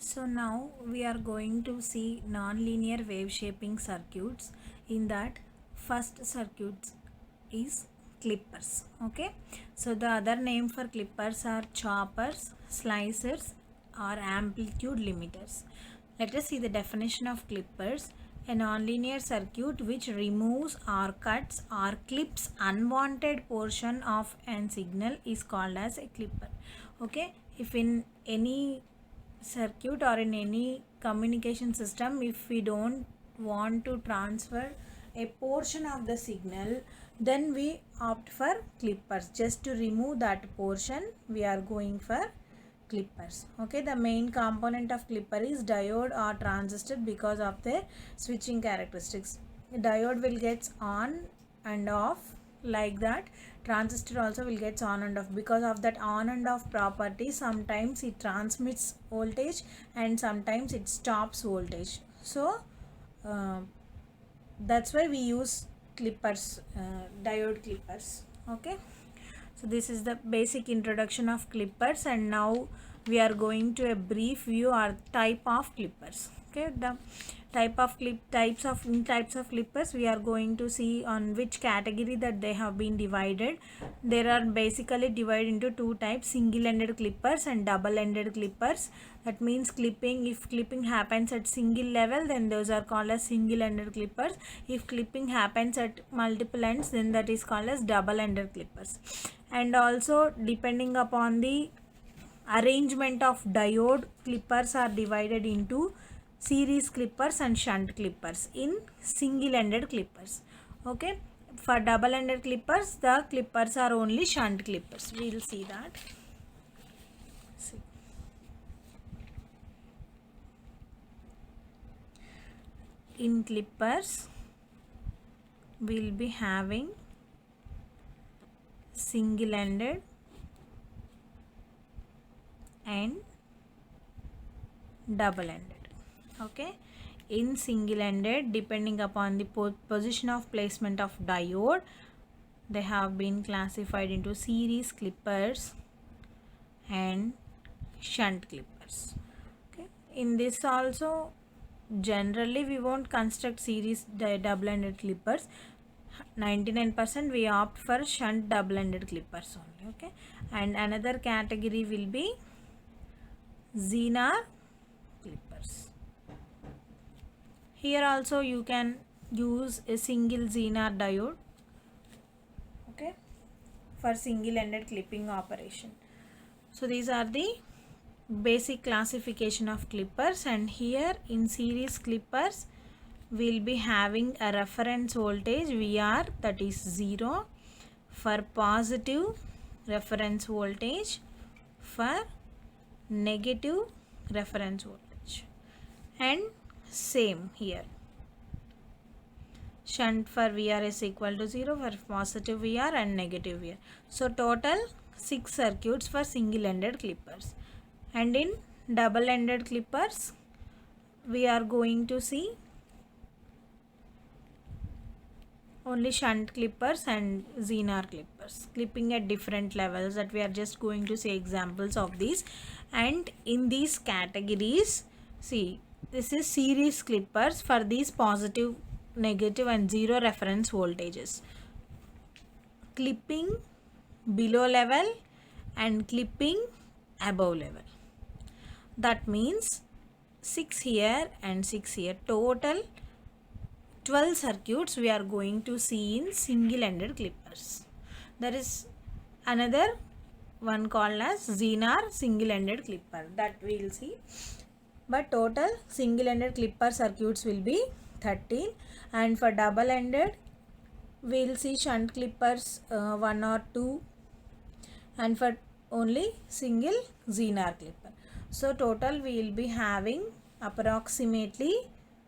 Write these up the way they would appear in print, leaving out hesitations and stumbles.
So now we are going to see non-linear wave shaping circuits. In that, first circuit is clippers. Okay, so the other name for clippers are choppers, slicers, or amplitude limiters. Let us see the definition of clippers. A nonlinear circuit which removes or cuts or clips unwanted portion of an signal is called as a clipper. Okay, if in any circuit or in any communication system, if we don't want to transfer a portion of the signal, then we opt for clippers. Just to remove that portion, we are going for clippers. Okay, the main component of clipper is diode or transistor because of their switching characteristics. Diode will get on and off like that. Transistor also will get on and off. Because of that on and off property, sometimes it transmits voltage and sometimes it stops voltage. So that's why we use clippers, diode clippers. Okay, so this is the basic introduction of clippers, and now we are going to a brief view or type of clippers. Okay, the types of clippers we are going to see on which category that they have been divided. There are basically divided into two types: single-ended clippers and double-ended clippers. That means if clipping happens at single level, then those are called as single-ended clippers. If clipping happens at multiple ends, then that is called as double-ended clippers. And also, depending upon the arrangement of diode, clippers are divided into series clippers and shunt clippers in single-ended clippers. Okay, for double-ended clippers, the clippers are only shunt clippers. We will see that. See. In clippers, we will be having single-ended and double-ended. Okay, in single-ended, depending upon the position of placement of diode, they have been classified into series clippers and shunt clippers. Okay, in this also, generally we won't construct series double-ended clippers. 99% we opt for shunt double-ended clippers only. Okay, and another category will be Zener clippers. Here also you can use a single Zener diode, okay, for single-ended clipping operation. So these are the basic classification of clippers, and here in series clippers we'll be having a reference voltage VR, that is 0 for positive reference voltage, for negative reference voltage, and same here, shunt for VR is equal to 0 for positive VR and negative VR. So total 6 circuits for single-ended clippers. And in double-ended clippers, we are going to see only shunt clippers and Zener clippers, clipping at different levels, that we are just going to see examples of these. And in these categories, see, this is series clippers for these positive, negative and 0 reference voltages. Clipping below level and clipping above level. That means 6 here and 6 here. Total 12 circuits we are going to see in single-ended clippers. There is another one called as Zener single-ended clipper, that we will see. But total single-ended clipper circuits will be 13, and for double-ended we will see shunt clippers 1 or 2, and for only single Zener clipper. So total we will be having approximately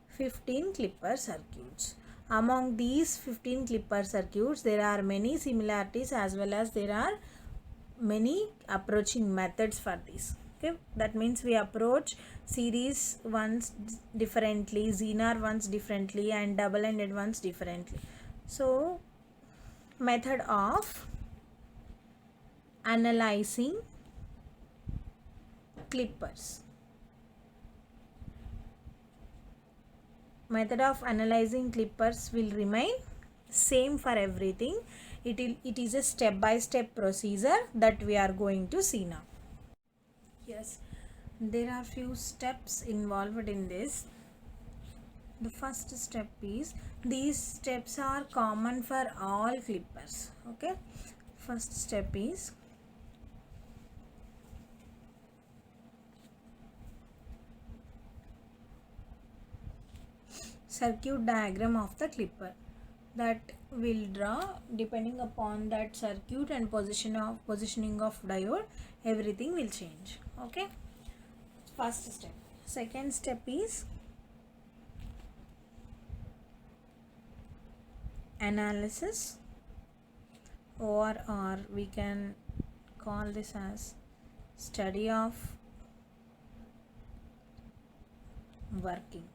15 clipper circuits. Among these 15 clipper circuits, there are many similarities as well as there are many approaching methods for this. Okay, that means we approach series ones differently, Zener ones differently, and double-ended ones differently. So method of analyzing clippers. method of analyzing clippers will remain same for everything. It is a step by step procedure that we are going to see now. Yes, there are few steps involved in this. The first step is, these steps are common for all clippers. Okay, first step is circuit diagram of the clipper that will draw depending upon that circuit and positioning of diode. Everything will change. Okay, first step. Second step is analysis, or we can call this as study of working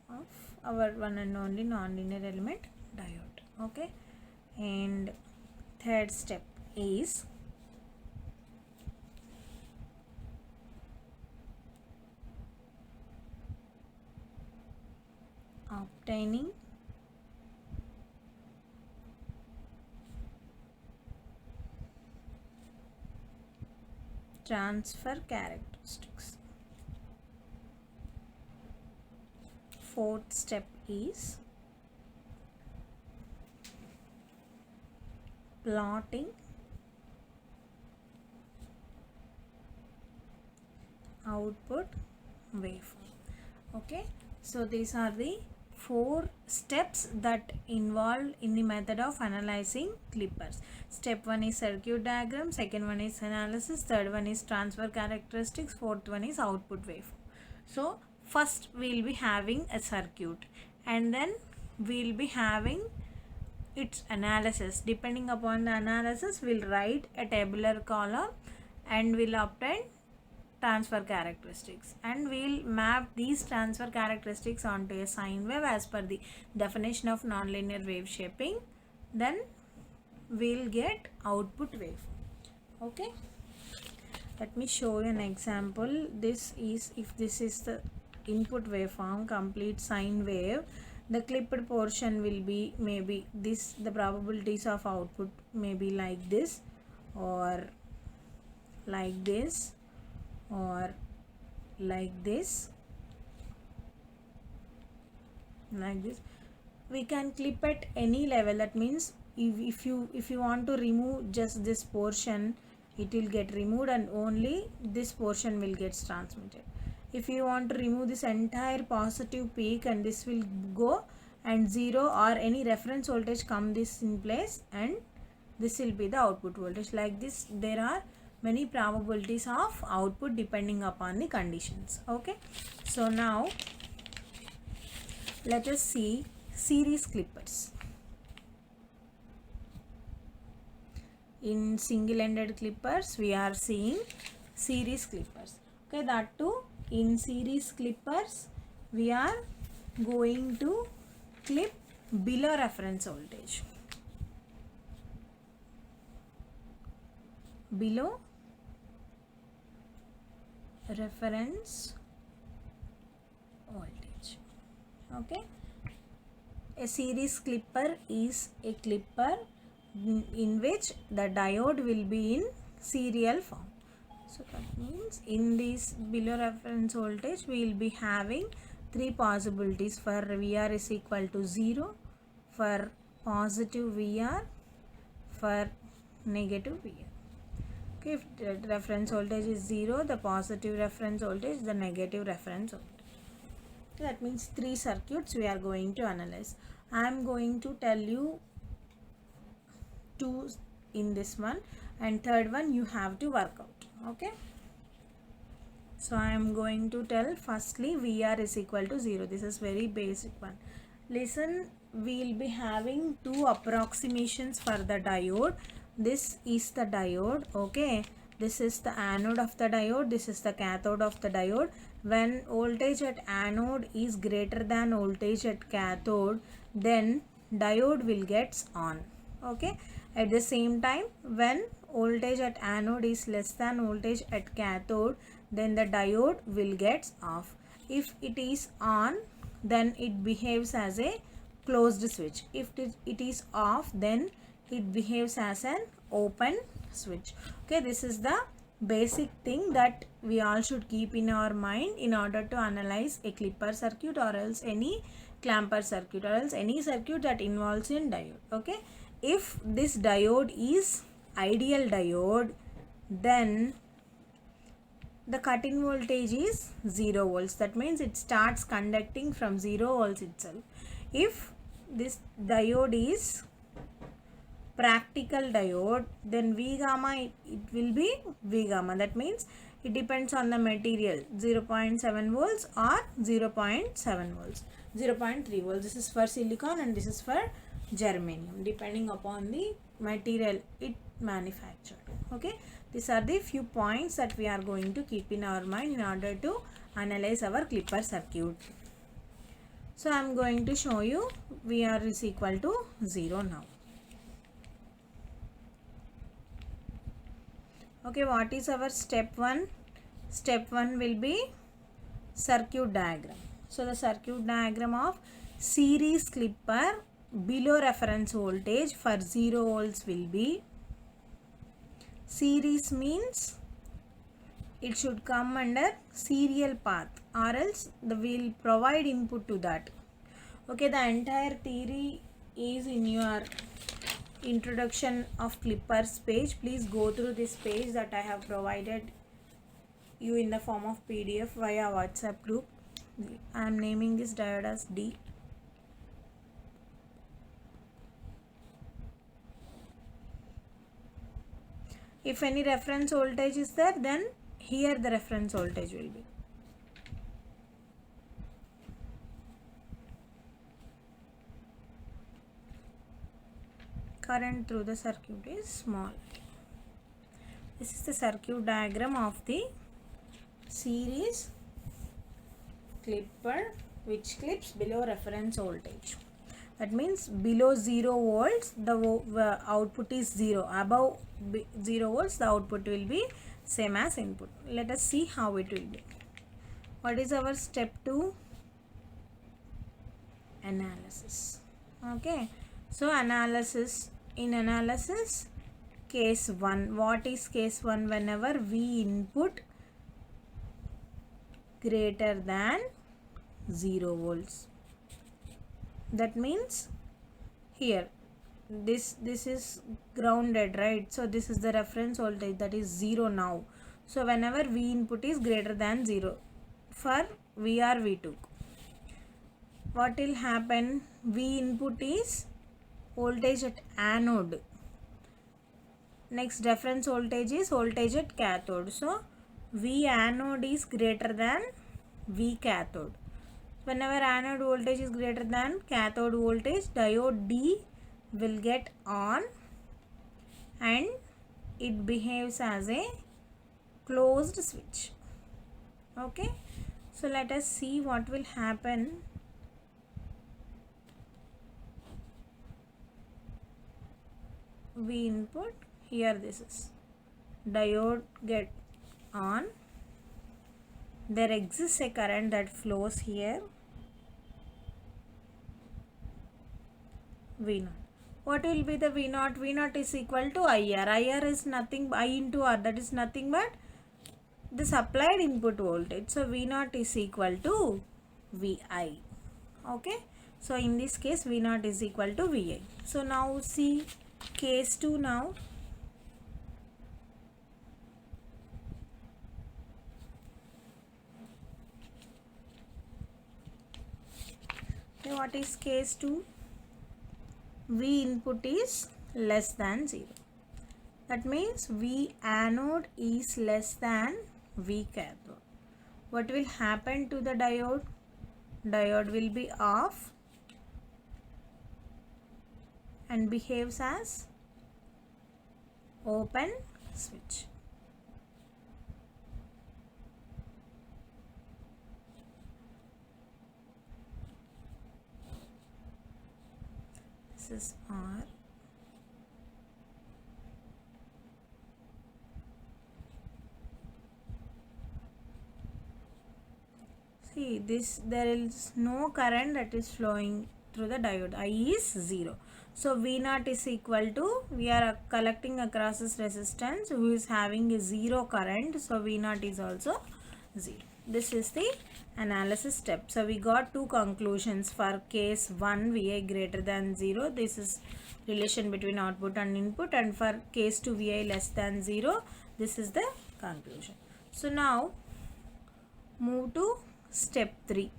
of our one and only nonlinear element diode. Okay, and third step is obtaining transfer characteristics. Fourth step is plotting output waveform. Okay, so these are the 4 steps that involved in the method of analyzing clippers. Step 1 is circuit diagram, second one is analysis, third one is transfer characteristics, fourth one is output waveform. So first we will be having a circuit, and then we will be having its analysis. Depending upon the analysis, we will write a tabular column and we will obtain transfer characteristics, and we will map these transfer characteristics onto a sine wave as per the definition of nonlinear wave shaping. Then we will get output waveform. Okay, let me show you an example. This is, if this is the input waveform, complete sine wave, the clipped portion will be maybe this. The probabilities of output may be like this, or like this, or like this, like this. We can clip at any level. That means if you want to remove just this portion, it will get removed and only this portion will get transmitted. If you want to remove this entire positive peak, and this will go, and 0 or any reference voltage come this in place, and this will be the output voltage. Like this, there are many probabilities of output depending upon the conditions. Okay, so now let us see series clippers. In single-ended clippers, we are seeing series clippers. Okay, that too, in series clippers, we are going to clip below reference voltage. Below reference voltage. Okay, a series clipper is a clipper in which the diode will be in serial form. So that means in this below reference voltage, we will be having 3 possibilities for VR is equal to 0, for positive VR, for negative VR. Okay, if the reference voltage is 0, the positive reference voltage, the negative reference voltage. That means 3 circuits we are going to analyze. I am going to tell you 2 in this one, and third one you have to work out. Okay, so I am going to tell firstly VR is equal to 0. This is very basic one. Listen, we will be having 2 approximations for the diode. This is the diode. Okay, this is the anode of the diode, this is the cathode of the diode. When voltage at anode is greater than voltage at cathode, then diode will get on. Okay, at the same time, when voltage at anode is less than voltage at cathode, then the diode will get off. If it is on, then it behaves as a closed switch. If it is off, then it behaves as an open switch. Okay, this is the basic thing that we all should keep in our mind in order to analyze a clipper circuit or else any clamper circuit or else any circuit that involves in diode. Okay, if this diode is ideal diode, then the cut-in voltage is 0 volts. That means it starts conducting from 0 volts itself. If this diode is practical diode, then V gamma, it will be V gamma. That means it depends on the material, 0.7 volts or 0.7 volts, 0.3 volts. This is for silicon and this is for germanium, depending upon the material it manufactured. Okay, these are the few points that we are going to keep in our mind in order to analyze our clipper circuit. So I am going to show you VR is equal to 0 now. Okay, what is our step 1? Step 1 will be circuit diagram. So the circuit diagram of series clipper below reference voltage for 0 volts will be, series means it should come under serial path or else will provide input to that. Okay, the entire theory is in your introduction of clippers page. Please go through this page that I have provided you in the form of PDF via WhatsApp group. I am naming this diode as D. If any reference voltage is there, then here the reference voltage will be. Current through the circuit is small. This is the circuit diagram of the series clipper which clips below reference voltage. That means below 0 volts the output is 0. Above 0 volts the output will be same as input. Let us see how it will be. What is our step 2? Analysis. Okay, so analysis. In analysis, case 1. What is case 1? Whenever V input greater than 0 volts. That means here this is grounded, right? So this is the reference voltage, that is 0 now. So whenever V input is greater than 0 for VR we took, what will happen? V input is voltage at anode. Next reference voltage is voltage at cathode. So V anode is greater than V cathode. Whenever anode voltage is greater than cathode voltage, diode D will get on and it behaves as a closed switch. Okay, so let us see what will happen. V input, here this is diode get on, there exists a current that flows here, V0. What will be the V0? V0 is equal to IR. IR is nothing, I into R, that is nothing but the supplied input voltage. So V0 is equal to VI. Okay, so in this case V0 is equal to VI. So now see case 2 now. Okay, what is case 2? V input is less than 0. That means V anode is less than V cathode. What will happen to the diode? Diode will be off and behaves as open switch. This is R. See see this, there is no current that is flowing through the diode. I is 0. So V0 is equal to, we are collecting across this resistance who is having a 0 current. So V0 is also 0. This is the analysis step. So we got two conclusions for case 1, Vi greater than 0. This is relation between output and input, and for case 2, Vi less than 0. This is the conclusion. So now move to step 3.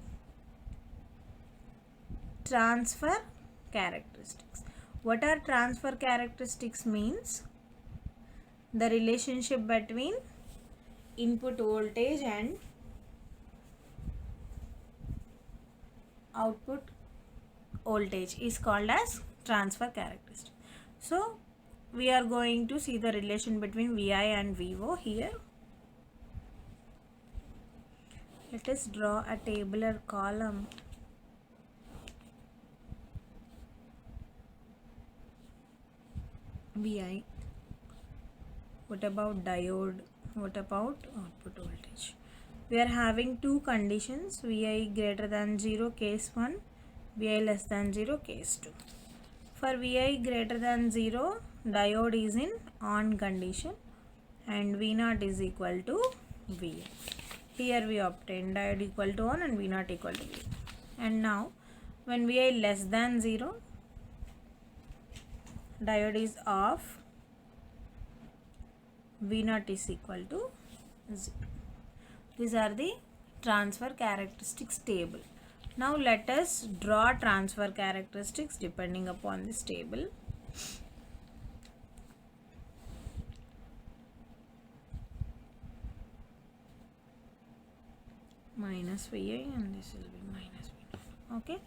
Transfer characteristics. What are transfer characteristics means? The relationship between input voltage and output voltage is called as transfer characteristic. So we are going to see the relation between Vi and Vo here. Let us draw a tabular column. Vi. What about diode? What about output voltage? We are having two conditions, Vi greater than 0 case 1, Vi less than 0 case 2. For Vi greater than 0, diode is in on condition and V0 is equal to Vi. Here we obtain diode equal to on and V0 equal to Vi. And now when Vi less than 0, diode is off, V0 is equal to 0. These are the transfer characteristics table. Now let us draw transfer characteristics depending upon this table. Minus Vi and this will be minus V0. Okay.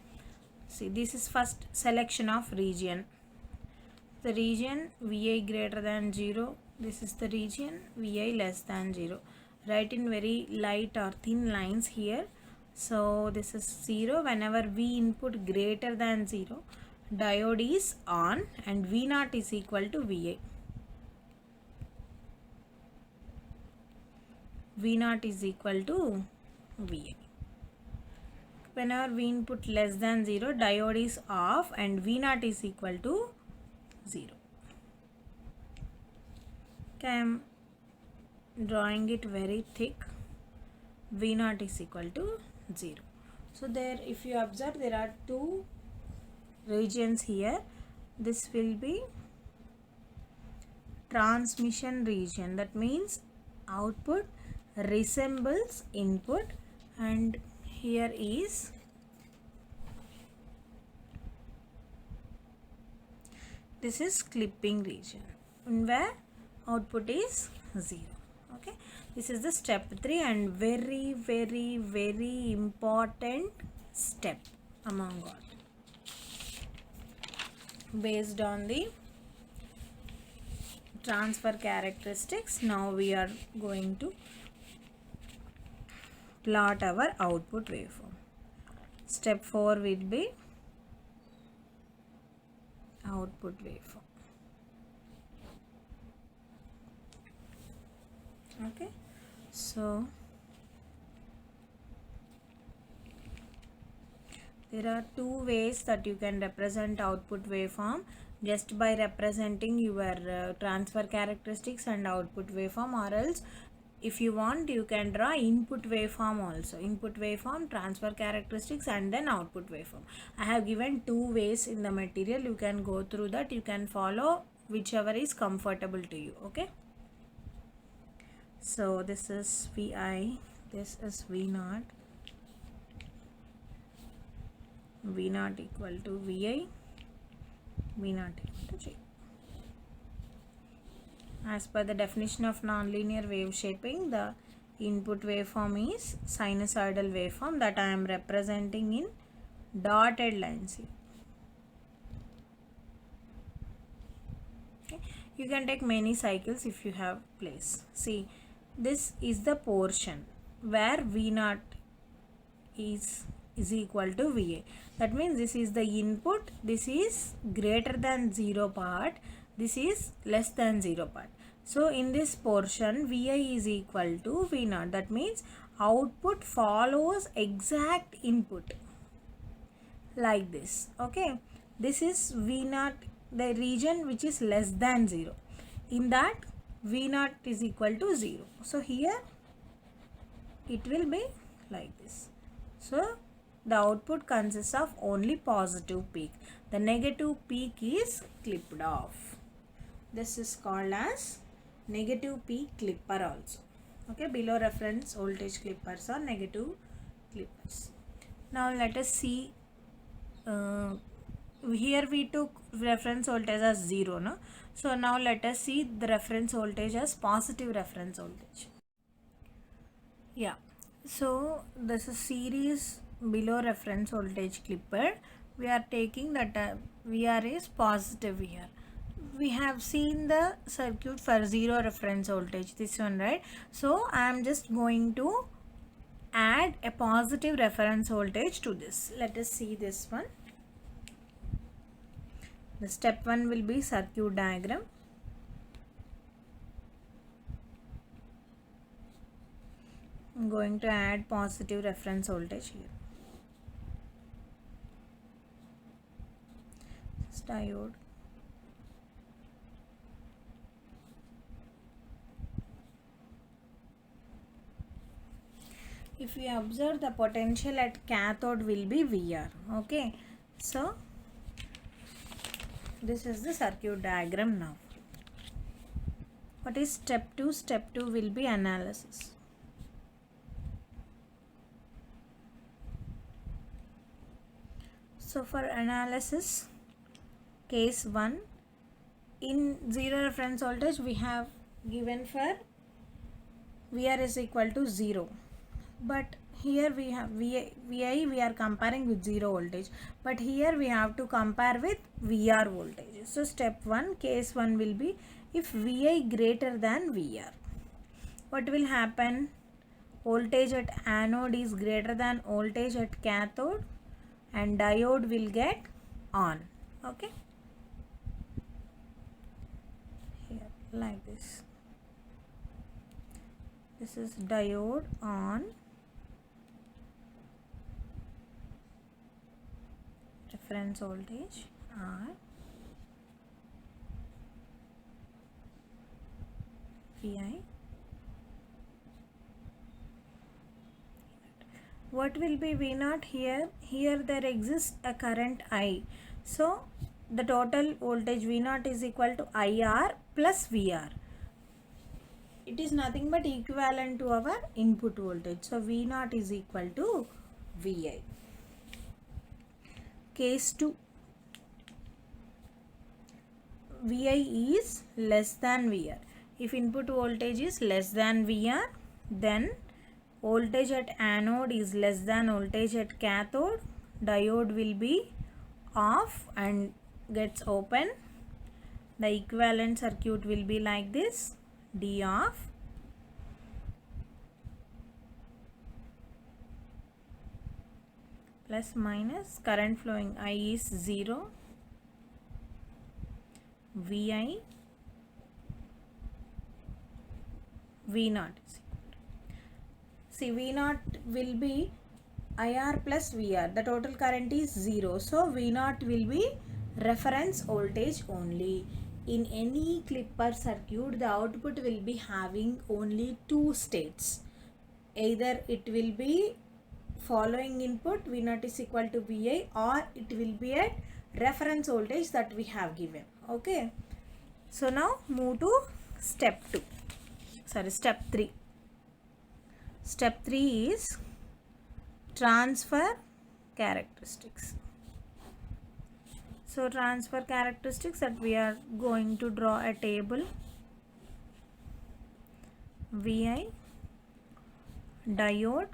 See, this is first selection of region. The region Vi greater than 0. This is the region Vi less than 0. Write in very light or thin lines here. So this is 0. Whenever V input greater than 0, diode is on and V0 is equal to Vi. V0 is equal to Vi. Whenever V input less than 0, diode is off and V0 is equal to 0. Okay, I am drawing it very thick. V0 is equal to 0. So there, if you observe, there are two regions here. This will be transmission region. That means output resembles input, and here is this is clipping region where output is 0. Okay, this is the step 3 and very important step among all. Based on the transfer characteristics, now we are going to plot our output waveform. Step 4 will be output waveform. Okay, so there are two ways that you can represent output waveform, just by representing your transfer characteristics and output waveform, or else if you want you can draw input waveform also. Input waveform, transfer characteristics and then output waveform. I have given two ways in the material. You can go through that. You can follow whichever is comfortable to you. Okay. So this is Vi, this is V0. V0 equal to Vi, V0 equal to J. As per the definition of nonlinear wave shaping, the input waveform is sinusoidal waveform that I am representing in dotted lines here. Okay. You can take many cycles if you have place. See, this is the portion where V0 is equal to Va. That means this is the input, this is greater than 0 part, this is less than 0 part. So in this portion Vi is equal to V0. That means output follows exact input like this. Okay, this is V naught, the region which is less than 0. In that V naught is equal to 0. So here it will be like this. So the output consists of only positive peak. The negative peak is clipped off. This is called as negative peak clipper also. Okay, below reference voltage clippers or negative clippers. Now let us see. Here we took reference voltage as 0, no? So now let us see the reference voltage as positive reference voltage. Yeah, so this is series below reference voltage clipper. We are taking that VR is positive here. We have seen the circuit for 0 reference voltage, this one, right? So I am just going to add a positive reference voltage to this. Let us see this one. The step 1 will be circuit diagram. I'm going to add positive reference voltage here. This diode. If we observe, the potential at cathode will be VR. Okay, so this is the circuit diagram now. What is step 2? Step 2 will be analysis. So for analysis, case 1, in 0 reference voltage we have given for VR is equal to 0. But here we have VI we are comparing with 0 voltage. But here we have to compare with VR voltage. So step 1, case 1 will be if VI greater than VR. What will happen? Voltage at anode is greater than voltage at cathode and diode will get on. Okay, here like this. This is diode on, reference voltage R, VI. What will be V naught here? Here there exists a current I. So the total voltage V naught is equal to IR plus VR. It is nothing but equivalent to our input voltage. So V naught is equal to VI. Case 2. VI is less than VR. If input voltage is less than VR, then voltage at anode is less than voltage at cathode. Diode will be off and gets open. The equivalent circuit will be like this. D off. Plus minus, current flowing I is 0. VI, V naught is equal to. See, V naught will be IR plus VR. The total current is 0. So V naught will be reference voltage only. In any clipper circuit, the output will be having only 2 states. Either it will be following input V naught is equal to VI, or it will be at reference voltage that we have given. Okay, so now move to step 3. Step 3 is transfer characteristics. So transfer characteristics, that we are going to draw a table. VI, diode,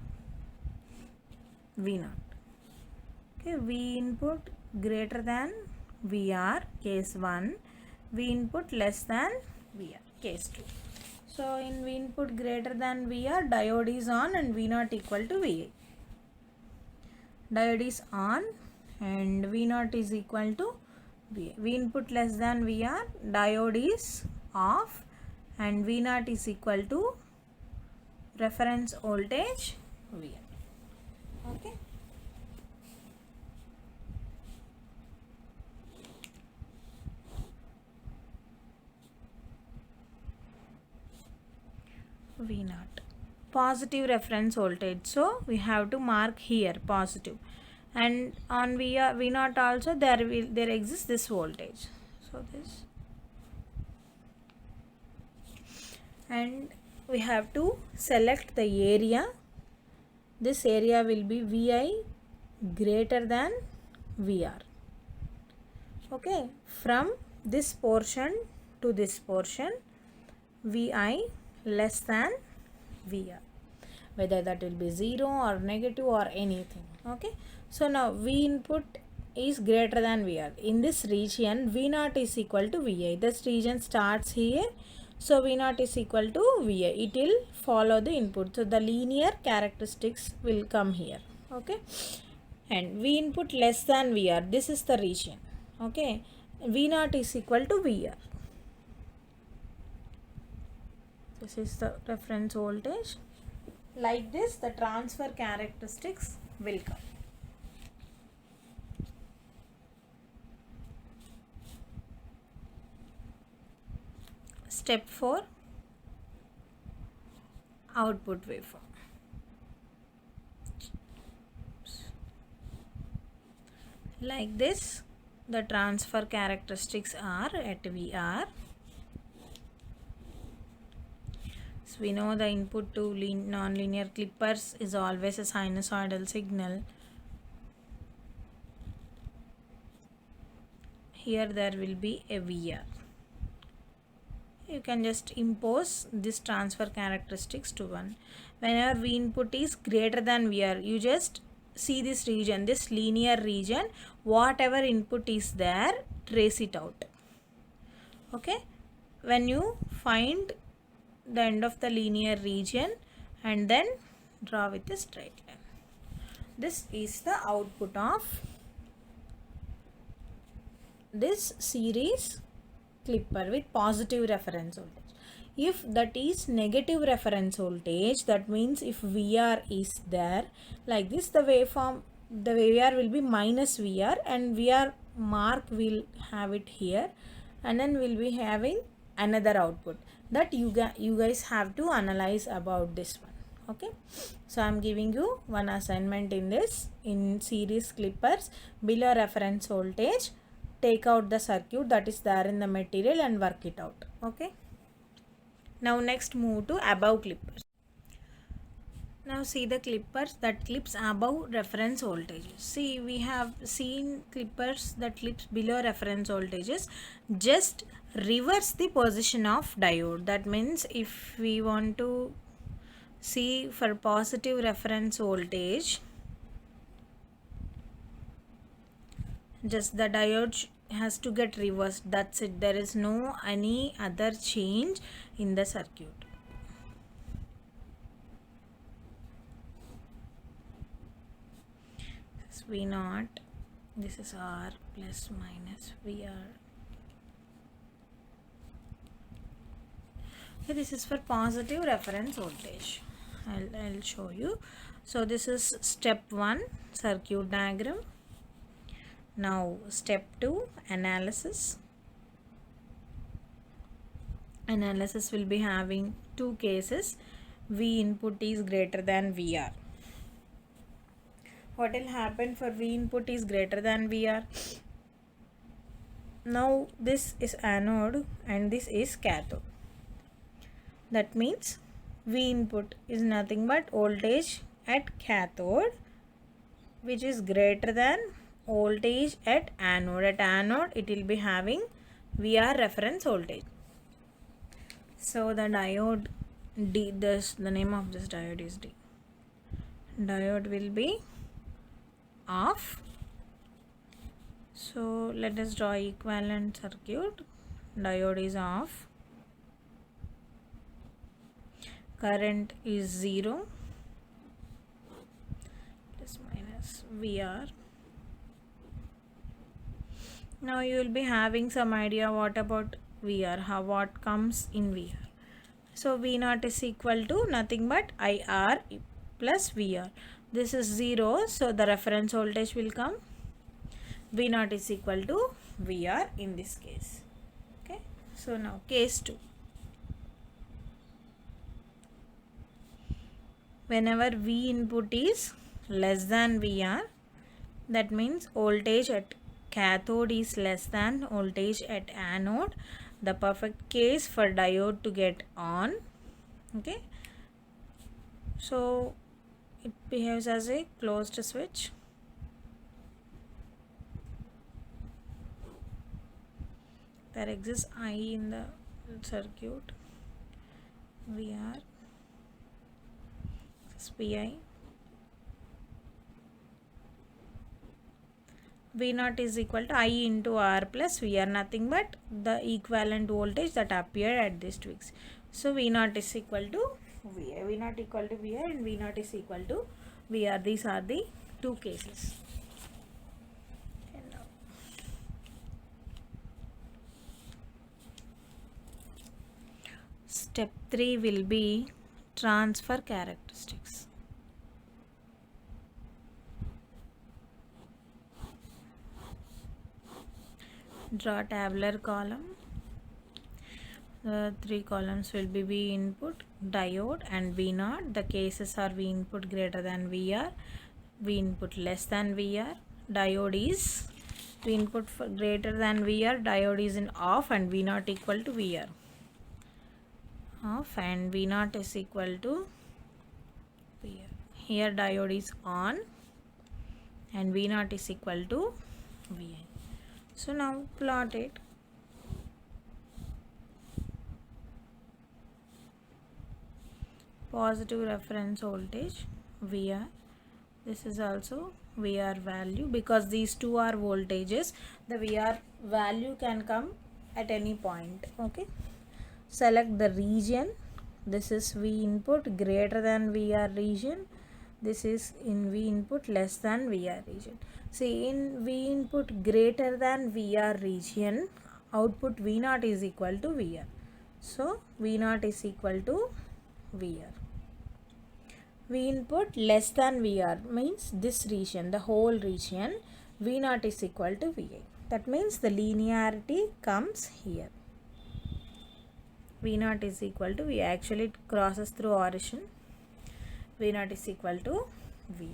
V naught. Okay, V input greater than VR, case 1. V input less than VR, case 2. So in V input greater than VR, diode is on and V naught equal to VI. Diode is on and V naught is equal to VI. V input less than VR, diode is off and V naught is equal to reference voltage VR. Okay. V naught, positive reference voltage, so we have to mark here positive, and on V naught also there exists this voltage, so this, and we have to select the area. This area will be Vi greater than VR. Okay, from this portion to this portion, Vi less than VR, whether that will be 0 or negative or anything. Okay, so now V input is greater than VR. In this region, V naught is equal to Vi. This region starts here, so V naught is equal to Vi. It will follow the input, so the linear characteristics will come here. Okay, and V input less than VR, this is the region. Okay, V naught is equal to VR. This is the reference voltage. Like this, the transfer characteristics will come. Step 4, output waveform. Like this, the transfer characteristics are at VR. So we know the input to nonlinear clippers is always a sinusoidal signal. Here there will be a VR. You can just impose this transfer characteristics to 1. Whenever V input is greater than VR, you just see this region, this linear region, whatever input is there, trace it out. Okay, when you find the end of the linear region and then draw with a straight line. This is the output of this series clipper with positive reference voltage. If that is negative reference voltage, that means if VR is there, like this, the waveform, the VR will be minus VR, and VR mark will have it here, and then we'll be having another output that you guys have to analyze about this one. Okay, so I'm giving you one assignment in this. In series clippers, below reference voltage, take out the circuit that is there in the material and work it out. Okay, now next move to above clippers. Now see the clippers that clips above reference voltages. See, we have seen clippers that clips below reference voltages. Just reverse the position of diode. That means if we want to see for positive reference voltage, just the diode has to get reversed. That's it. There is no any other change in the circuit. This is V naught, this is R plus minus VR. Okay, this is for positive reference voltage. I'll show you. So this is step 1, circuit diagram. Now step 2, analysis. Analysis will be having two cases. V input is greater than VR. What will happen for V input is greater than VR? Now this is anode and this is cathode. That means V input is nothing but voltage at cathode, which is greater than voltage at anode. At anode it will be having VR reference voltage. So the diode D, the name of this diode is D. Diode will be off. So let us draw equivalent circuit. Diode is off. Current is 0 plus minus VR. Now you will be having some idea what about VR, what comes in VR. So V naught is equal to nothing but IR plus VR. This is 0, so the reference voltage will come. V naught is equal to VR in this case. Okay, so now case 2. Whenever V input is less than VR, that means voltage at cathode is less than voltage at anode, the perfect case for diode to get on. Okay, so it behaves as a closed switch. There exists I in the circuit, VR, SPI. V naught is equal to I into R plus VR, nothing but the equivalent voltage that appeared at this tweaks. So V naught is equal to VR, V naught equal to VR and V naught is equal to VR. These are the two cases. Step 3 will be transfer characteristics. Draw tabular column. The 3 columns will be V input, diode and V naught. The cases are V input greater than VR, V input less than VR. Diode is V input for greater than VR, diode is in off and V naught equal to VR. Off and V naught is equal to VR. Here diode is on and V naught is equal to VI. So now plot it. Positive reference voltage VR. This is also VR value because these two are voltages. The VR value can come at any point. Okay. Select the region. This is V input greater than VR region. This is in V input less than VR region. See, in V input greater than VR region, output V naught is equal to VR. So V naught is equal to VR. V input less than VR means this region, the whole region, V naught is equal to VI. That means the linearity comes here. V naught is equal to V. Actually it crosses through origin. V naught is equal to V.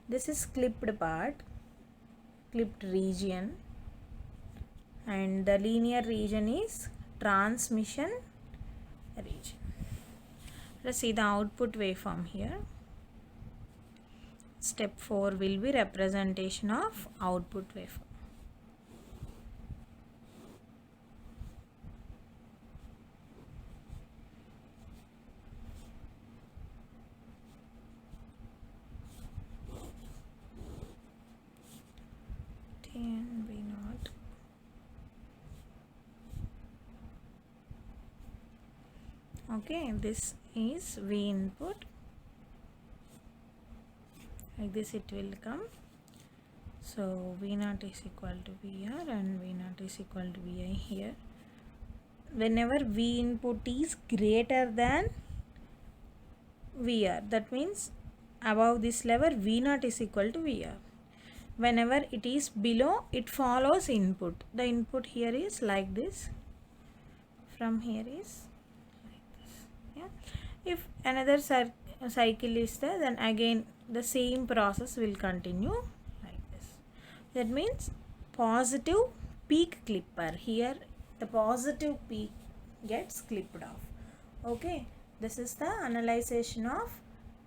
This is clipped part, clipped region, and the linear region is transmission region. Let's see the output waveform here. Step 4 will be representation of output waveform. And V naught. Okay, this is V input. Like this it will come. So V naught is equal to VR and V naught is equal to VI here. Whenever V input is greater than VR, that means above this level V naught is equal to VR. Whenever it is below, it follows input. The input here is like this. From here is like this. Yeah. If another cycle is there, then again the same process will continue like this. That means positive peak clipper. Here the positive peak gets clipped off. Okay. This is the analyzation of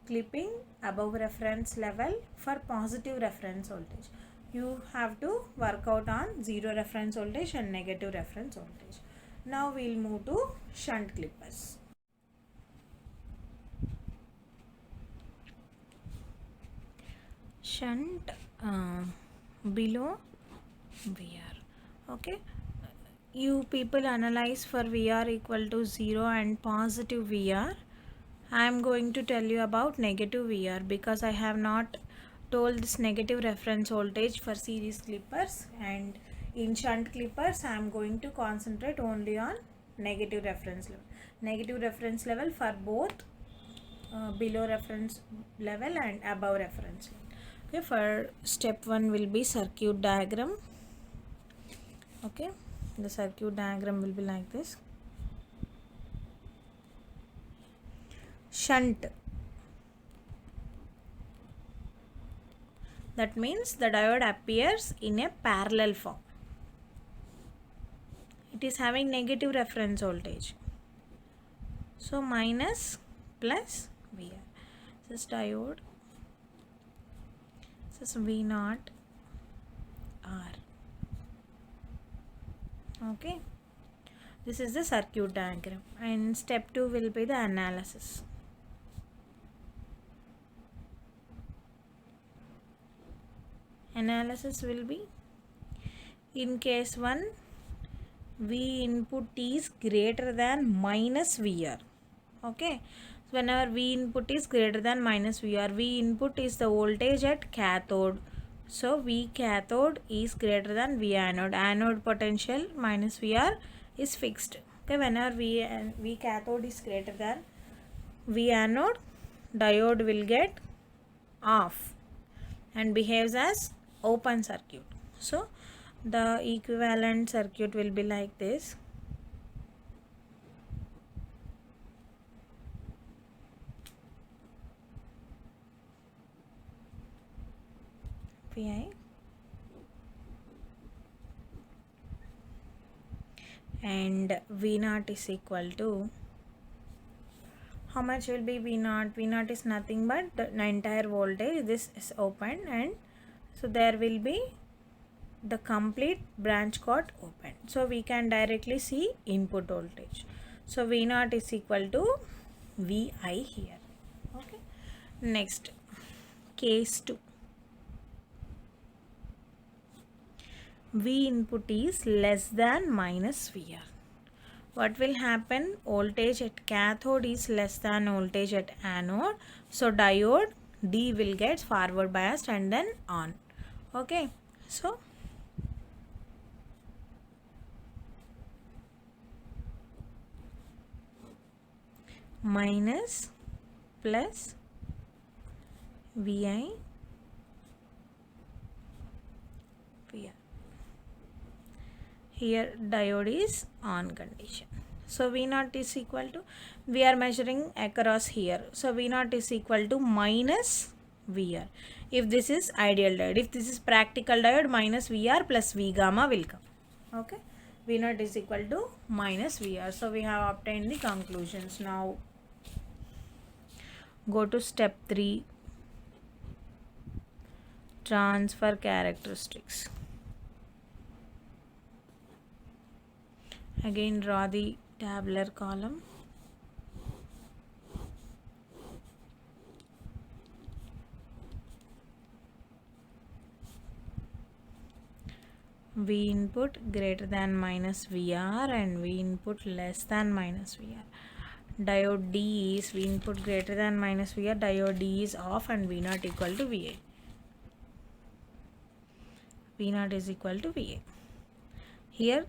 clipping above reference level for positive reference voltage. You have to work out on 0 reference voltage and negative reference voltage. Now we will move to shunt clippers. Shunt below VR. Okay. You people analyze for VR equal to 0 and positive VR. I am going to tell you about negative VR because I have not told this negative reference voltage for series clippers, and in shunt clippers I am going to concentrate only on negative reference level for both below reference level and above reference level. Okay, for step 1 will be circuit diagram. Okay, the circuit diagram will be like this. Shunt, that means the diode appears in a parallel form. It is having negative reference voltage, so minus plus VR. This is diode, this is V0 R. Okay, this is the circuit diagram, and step 2 will be the analysis. Analysis will be, in case 1, V input is greater than minus VR. Okay, so whenever V input is greater than minus VR, V input is the voltage at cathode, so V cathode is greater than V anode. Anode potential minus VR is fixed. Okay, whenever V cathode is greater than V anode, diode will get off and behaves as open circuit. So the equivalent circuit will be like this. Vi and V0 is equal to, how much will be V0? V0 is nothing but the entire voltage. This is open, and so there will be the complete branch got open, so we can directly see input voltage. So V0 is equal to Vi here. Okay, next, case 2. V input is less than minus VR. What will happen? Voltage at cathode is less than voltage at anode, so diode D will get forward biased and then on. Okay, so minus plus Vi VR. Here diode is on condition. So V0 is equal to, we are measuring across here, so V0 is equal to minus VR. If this is ideal diode, if this is practical diode, minus VR plus V gamma will come. Okay, V0 is equal to minus VR. So we have obtained the conclusions. Now go to step 3, transfer characteristics. Again draw the tabular column. V input greater than minus VR and V input less than minus VR. Diode D is V input greater than minus VR, diode D is off, and V0 equal to VA. V0 is equal to VA. Here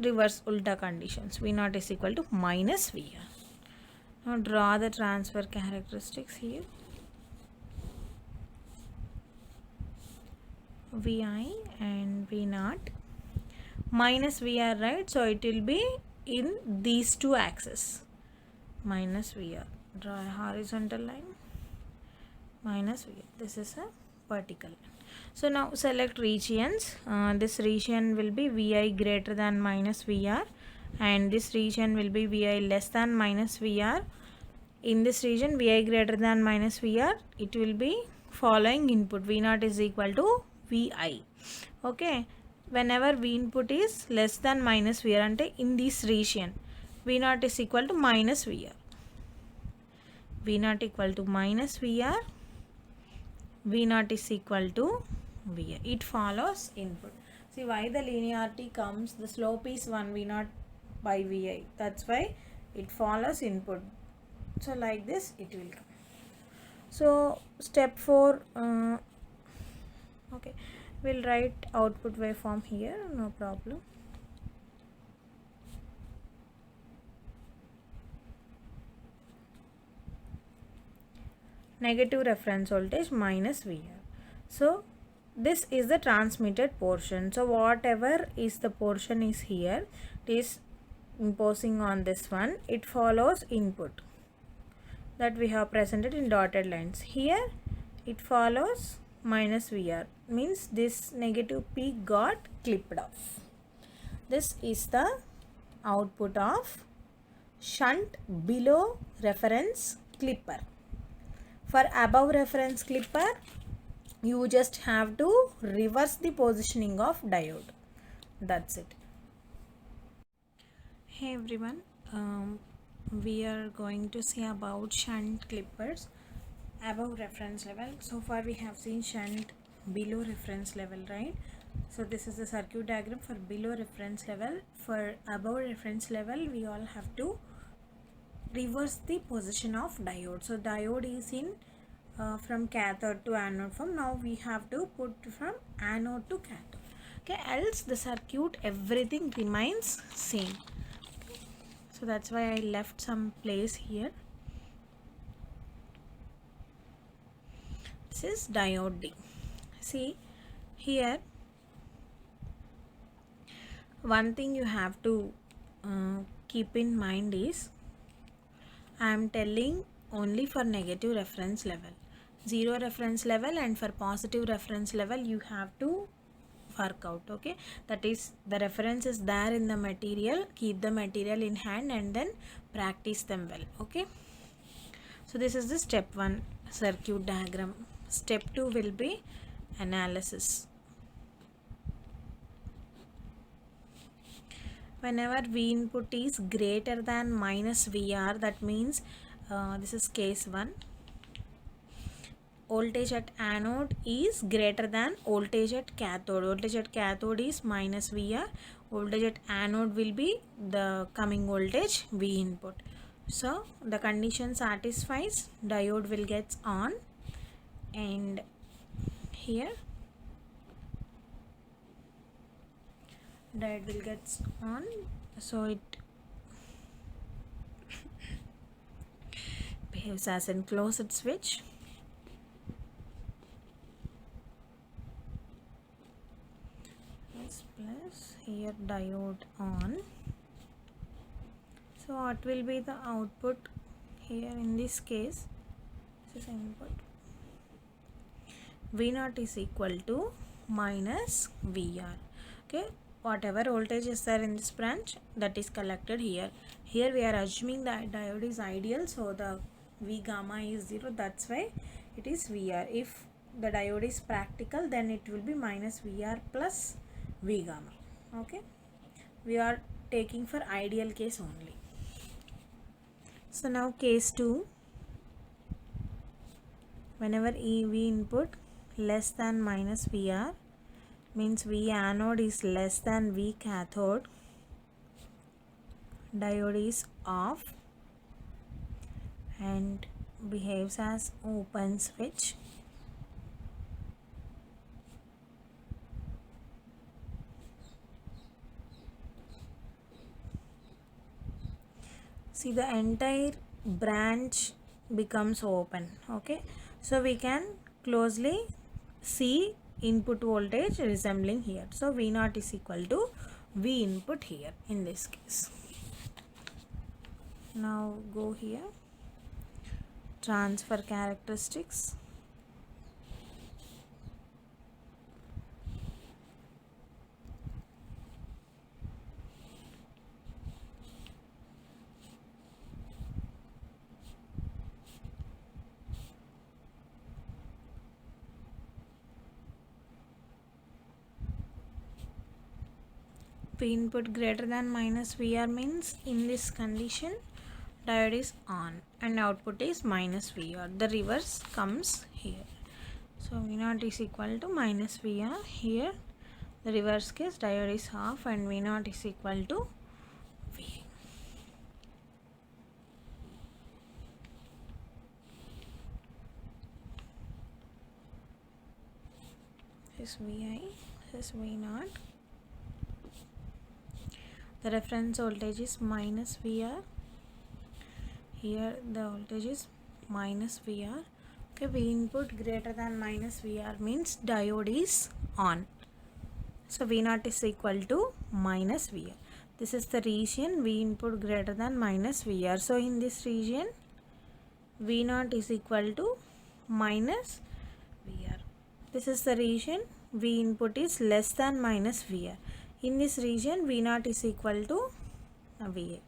reverse ulta conditions, V0 is equal to minus VR. Now draw the transfer characteristics here. Vi and V0 minus VR, right? So it will be in these two axes. Minus VR. Draw a horizontal line. Minus VR. This is a vertical line. So now select regions. This region will be Vi greater than minus VR, and this region will be Vi less than minus VR. In this region, Vi greater than minus VR, it will be following input. V0 is equal to Vi. Okay, whenever V input is less than minus VR, ante in this region, V0 is equal to minus VR. V0 equal to minus VR. V0 is equal to Vi. It follows input. See why the linearity comes, the slope is 1 V0 by Vi. That's why it follows input. So like this it will come. So step 4, okay, we'll write output waveform here, no problem. negative reference voltage minus VR. So this is the transmitted portion. So whatever is the portion is here, it is imposing on this one. It follows input that we have presented in dotted lines. Here it follows minus VR, means this negative peak got clipped off. This is the output of shunt below reference clipper. For above reference clipper, you just have to reverse the positioning of diode. That's it. Hey everyone, we are going to see about shunt clippers above reference level. So far we have seen shunt below reference level, right? So this is the circuit diagram for below reference level. For above reference level, we all have to reverse the position of diode. So diode is in from cathode to anode form. Now we have to put from anode to cathode. Okay, else the circuit everything remains same. Okay. So that's why I left some place here. This is diode D. See here, one thing you have to keep in mind is I am telling only for negative reference level. 0 reference level and for positive reference level you have to work out. Okay, that is the reference is there in the material. Keep the material in hand and then practice them well. Okay, so this is the step 1 circuit diagram. Step 2 will be analysis. Whenever V input is greater than minus VR, that means this is case 1. Voltage at anode is greater than voltage at cathode. Voltage at cathode is minus VR. Voltage at anode will be the coming voltage V input. So the condition satisfies, diode will get on, and here diode will get on. So it behaves as a closed switch. Plus here diode on. So what will be the output here in this case? This is input. V0 is equal to minus VR. Okay, whatever voltage is there in this branch, that is collected here. Here we are assuming that diode is ideal, so the V gamma is 0. That's why it is VR. If the diode is practical, then it will be minus VR plus V gamma. Okay, we are taking for ideal case only. So now case 2, whenever EV input less than minus VR, means V anode is less than V cathode, diode is off and behaves as open switch. See, the entire branch becomes open. Okay, so we can closely see input voltage resembling here. So V0 is equal to V input here in this case. Now go here, transfer characteristics. P input greater than minus VR means in this condition diode is on and output is minus VR. The reverse comes here. So V0 is equal to minus VR. Here the reverse case, diode is off and V0 is equal to V. This is Vi, this is V0. The reference voltage is minus VR. Here the voltage is minus VR. Okay, V input greater than minus VR means diode is on. So V naught is equal to minus VR. This is the region V input greater than minus VR. So in this region V naught is equal to minus VR. This is the region V input is less than minus VR. In this region V naught is equal to VA.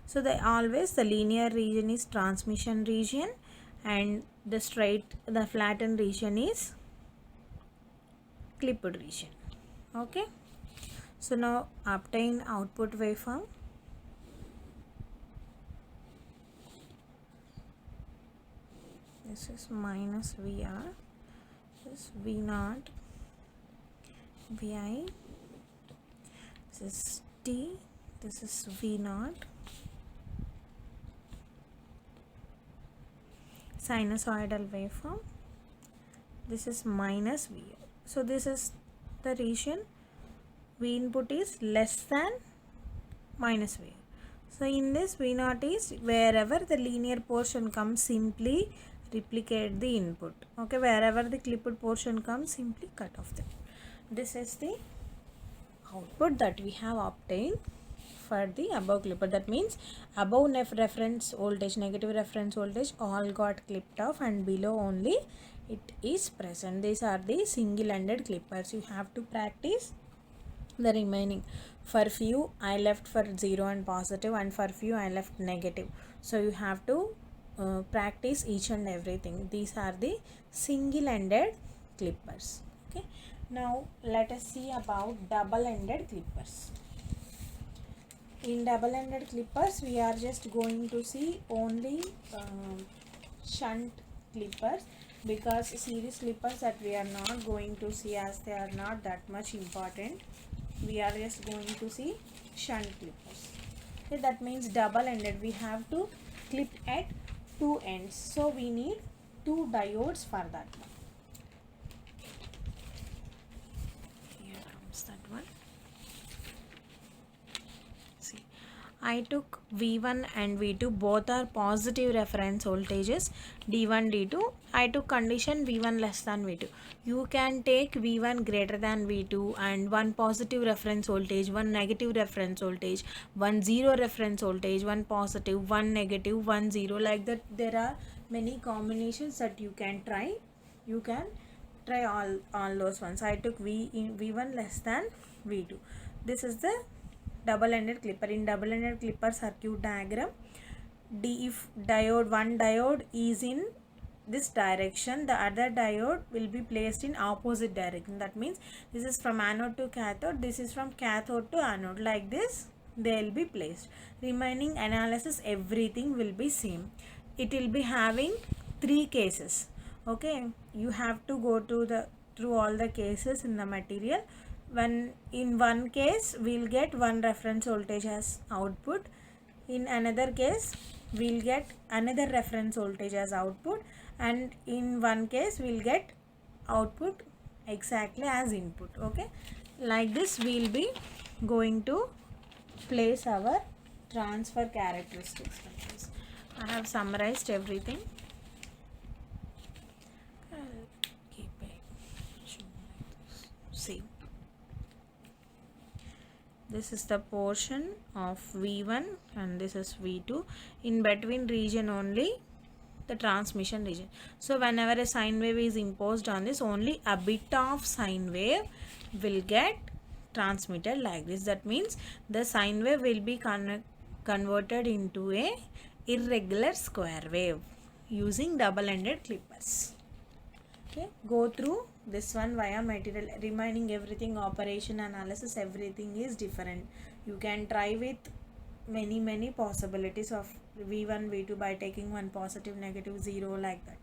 So always the linear region is transmission region and the flattened region is clipped region. Okay. So now obtain output waveform. This is minus VR, this is V naught, Vi, this is T, this is V naught, sinusoidal waveform, this is minus VR. So this is the region V input is less than minus VR. So in this V naught is wherever the linear portion comes, simply replicate the input. Okay, wherever the clipped portion comes, simply cut off them. This is the output that we have obtained for the above clipper. That means above reference voltage, negative reference voltage all got clipped off and below only it is present. These are the single-ended clippers. You have to practice the remaining. For few I left for 0 and positive, and for few I left negative. So you have to practice each and everything. These are the single-ended clippers. Okay. Now let us see about double-ended clippers. In double-ended clippers we are just going to see only shunt clippers, because series clippers that we are not going to see as they are not that much important. We are just going to see shunt clippers. Okay, that means double-ended. We have to clip at two ends, so we need two diodes for that one. Here comes that one. See, I took V1 and V2, both are positive reference voltages, D1, D2. I took condition V1 less than V2. You can take V1 greater than V2 and one positive reference voltage, one negative reference voltage, one zero reference voltage, one positive, one negative, one zero. Like that, there are many combinations that you can try. You can try all those ones. I took V1 less than V2. This is the double-ended clipper. In double-ended clipper circuit diagram, if one diode is in this direction, the other diode will be placed in opposite direction. That means this is from anode to cathode, this is from cathode to anode. Like this they will be placed. Remaining analysis, everything will be same. It will be having 3 cases. Okay, you have to go to through all the cases in the material. When in one case we'll get one reference voltage as output, in another case we'll get another reference voltage as output, and in one case we'll get output exactly as input. Okay, like this we'll be going to place our transfer characteristics. Like this, I have summarized everything. I'll keep it shown like this. See, this is the portion of V1 and this is V2. In between region only the transmission region. So whenever a sine wave is imposed on this, only a bit of sine wave will get transmitted like this. That means the sine wave will be converted into a irregular square wave using double-ended clippers. Okay, go through this one via material. Remaining everything, operation, analysis, everything is different. You can try with many possibilities of V1 V2 by taking one positive, negative, 0, like that.